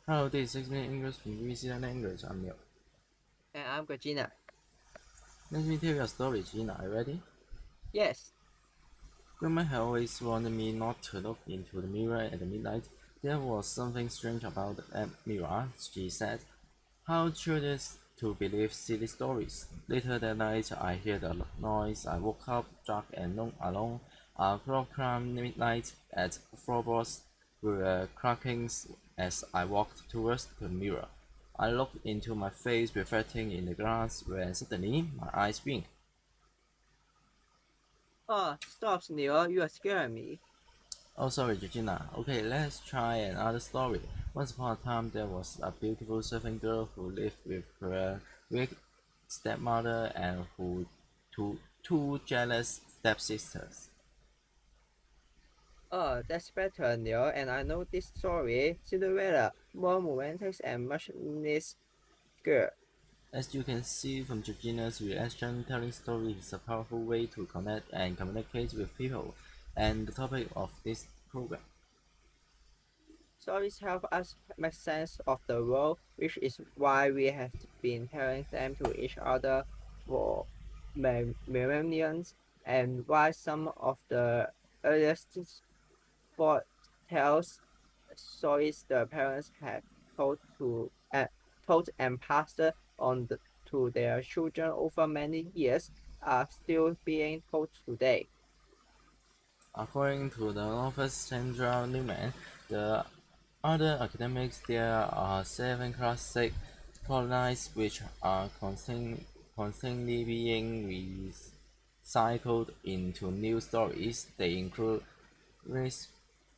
Hello, this is 6 Minute English from BBC Learn English. I'm Neil. And I'm Gina. Let me tell you a story, Gina. Are you ready? Yes. Grandma had always warned me not to look into the mirror at midnight. There was something strange about the mirror, she said. How curious to believe silly stories. Later that night, I heard a noise. I woke up, dark and alone. A clock around midnight at floorboards were cracking as I walked towards the mirror. I looked into my face reflecting in the glass when suddenly my eyes blinked. Oh, stop, Neil. You are scaring me. Oh, sorry, Georgina. Okay, let's try another story. Once upon a time, there was a beautiful serving girl who lived with her weak stepmother and two jealous stepsisters. Oh, that's better, Neil. And I know this story. Cinderella, more romantic and much nice girl. As you can see from Georgina's reaction, telling stories is a powerful way to connect and communicate with people, and the topic of this program. Stories help us make sense of the world, which is why we have been telling them to each other for millennia, and why some of the earliest sport tales stories the parents had told to told and passed on to their children over many years are still being told today. According to the author Sandra Newman, the other academics, there are seven classic plotlines which are constantly being recycled into new stories. They include race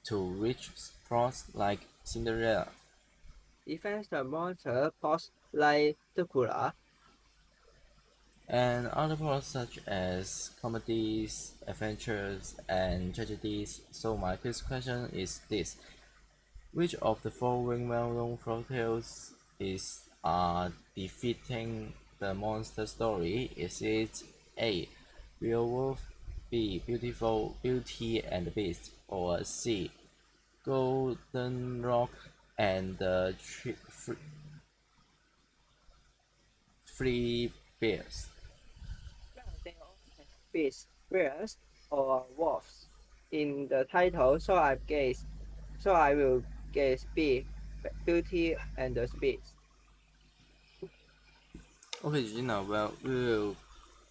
to rich plots like Cinderella, Defense the monster plots like Dracula. and other plots such as comedies, adventures, and tragedies. So my first question is this: which of the following well-known folktales is defeating the monster story? Is it A. Beowulf, B. Beauty and the Beast, or C. Golden Rock and the Three Bears? Well, they all have beasts, bears, or wolves in the title, so I will guess B, Beauty and the Beast. Okay, Gina, well, we will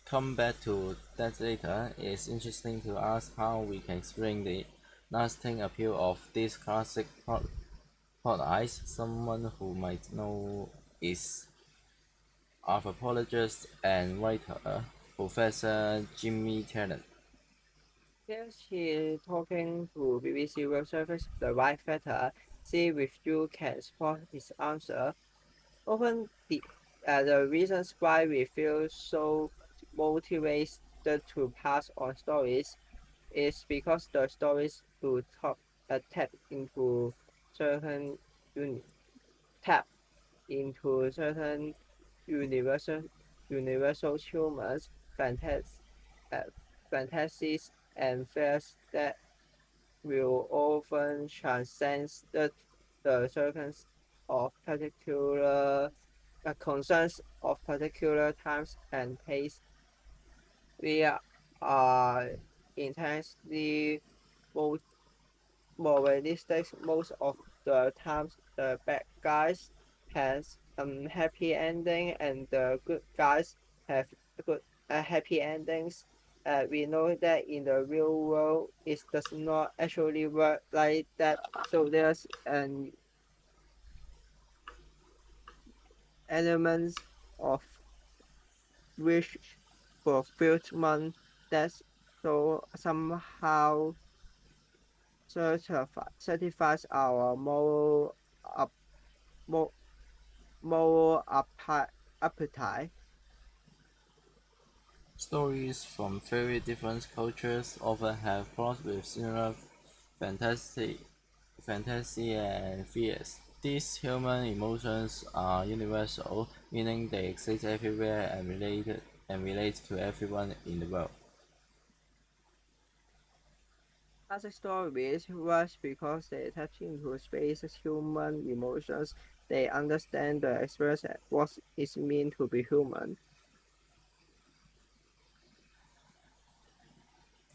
come back to that later. It's interesting to ask how we can explain the lasting appeal of this classic plot. Someone who might know is anthropologist and writer Professor Jimmy Tennant. Yes, he is talking to BBC World Service the right factor. See if you can spot his answer. Often the reasons why we feel so motivated to pass on stories is because the stories to tap into certain uni- tap into certain universal universal humans, uh, fantasies, and fears that will often transcend the circumstances of particular concerns of particular times and tastes. We are intensely mo- moralistic most of the times. The bad guys has happy ending and the good guys have good happy endings. We know that in the real world it does not actually work like that. So there's an elements of wish fulfillment that so somehow certifies our up, mo- moral appetite. Stories from very different cultures often have plots with similar fantasy, fantasy and fears. These human emotions are universal, meaning they exist everywhere and relate to everyone in the world. Classic stories work because they tap into space's human emotions. They understand the experience and what it means to be human.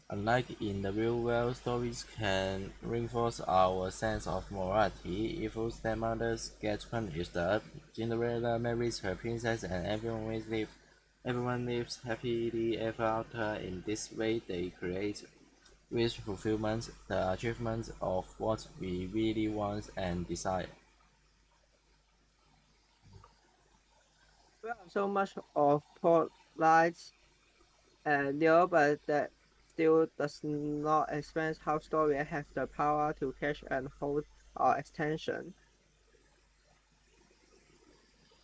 Unlike in the real world, stories can reinforce our sense of morality. Evil stepmothers get punished, Cinderella marries her princess, and everyone lives happily ever after. In this way, they create wish fulfillment, the achievement of what we really want and desire. We have so much of plot and Leo, but that still does not explain how stories have the power to catch and hold our attention.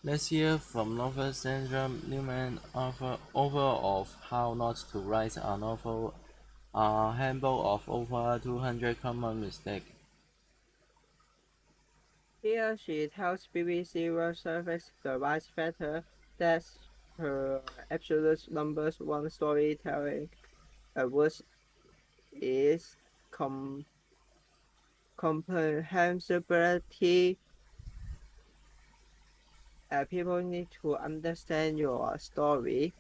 Let's hear from novel Sandra Newman author of How Not to Write a Novel, a handbook of over 200 common mistakes. Here she tells BBC World Service the vice factor that her absolute numbers one storytelling awards is comprehensibility. People need to understand your story.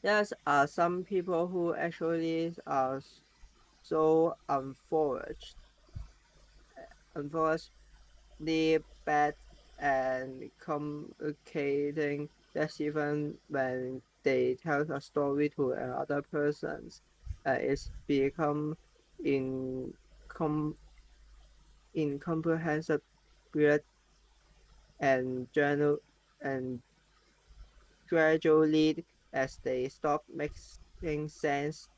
There are some people who actually are so unfortunately bad and communicating that even when they tell a story to another person, it's become incom- incomprehensible and general and gradually as they stop making sense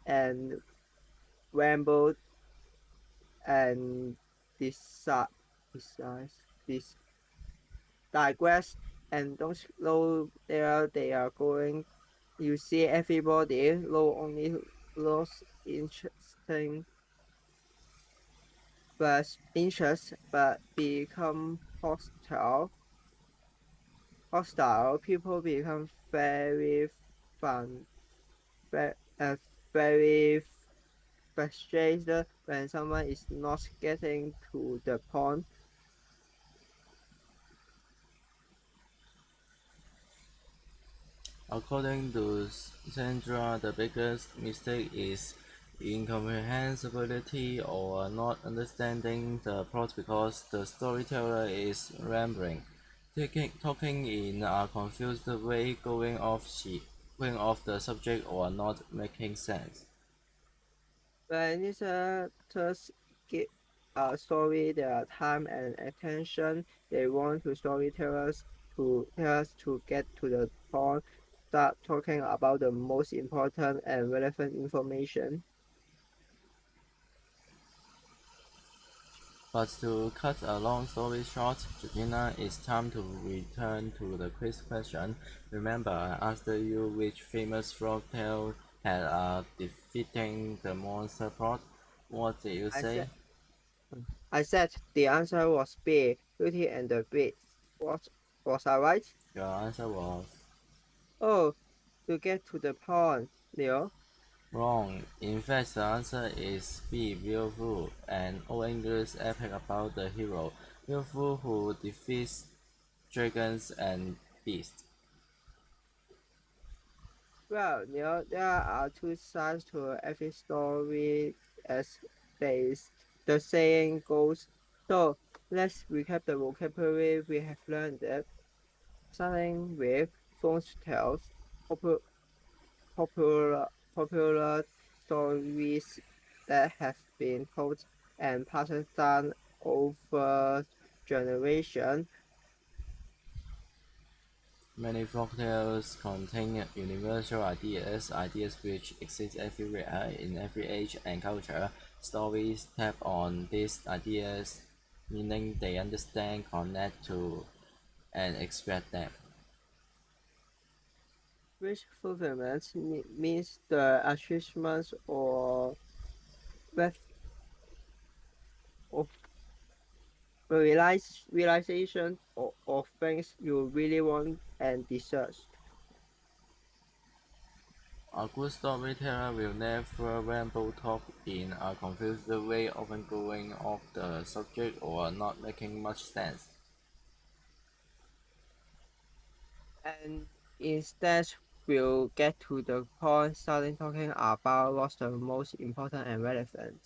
and ramble and decide, this digress and don't know where they are going. You see everybody know only lost interesting but interest but become hostile. People become very fun, very, very frustrated when someone is not getting to the point. According to Sandra, the biggest mistake is incomprehensibility or not understanding the plot because the storyteller is rambling, talking in a confused way, going off the subject or not making sense. When listeners give a story their time and attention, they want to storytellers to tell us to get to the point, start talking about the most important and relevant information. But to cut a long story short, Georgina, it's time to return to the quiz question. Remember, I asked you which famous folktale had a defeating the monster plot. What did you I say? said, I said the answer was B, Beauty and the Beast. What was I right? Your answer was Oh, to get to the point, Leo. wrong. In fact, the answer is B, Beowulf, an Old English epic about the hero Beowulf who defeats dragons and beasts. Well, there are two sides to every story, as they, the saying goes. So let's recap the vocabulary we have learned. Starting with folk tales, popu- popular, popular stories that have been told and passed down over generation. Many folktales contain universal ideas, ideas which exist everywhere in every age and culture. Stories tap on these ideas, meaning they understand, connect to, and express them. Wish fulfillment means the achievement or with of realization of things you really want and deserve. A good storyteller will never ramble talk in a confused way, often going off the subject or not making much sense. And instead we'll get to the point, starting talking about what's the most important and relevant.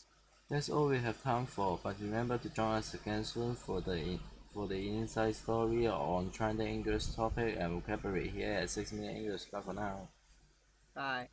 That's all we have time for, but remember to join us again soon for the inside story on trending English topic and vocabulary here at 6 Minute English. Bye for now. Bye.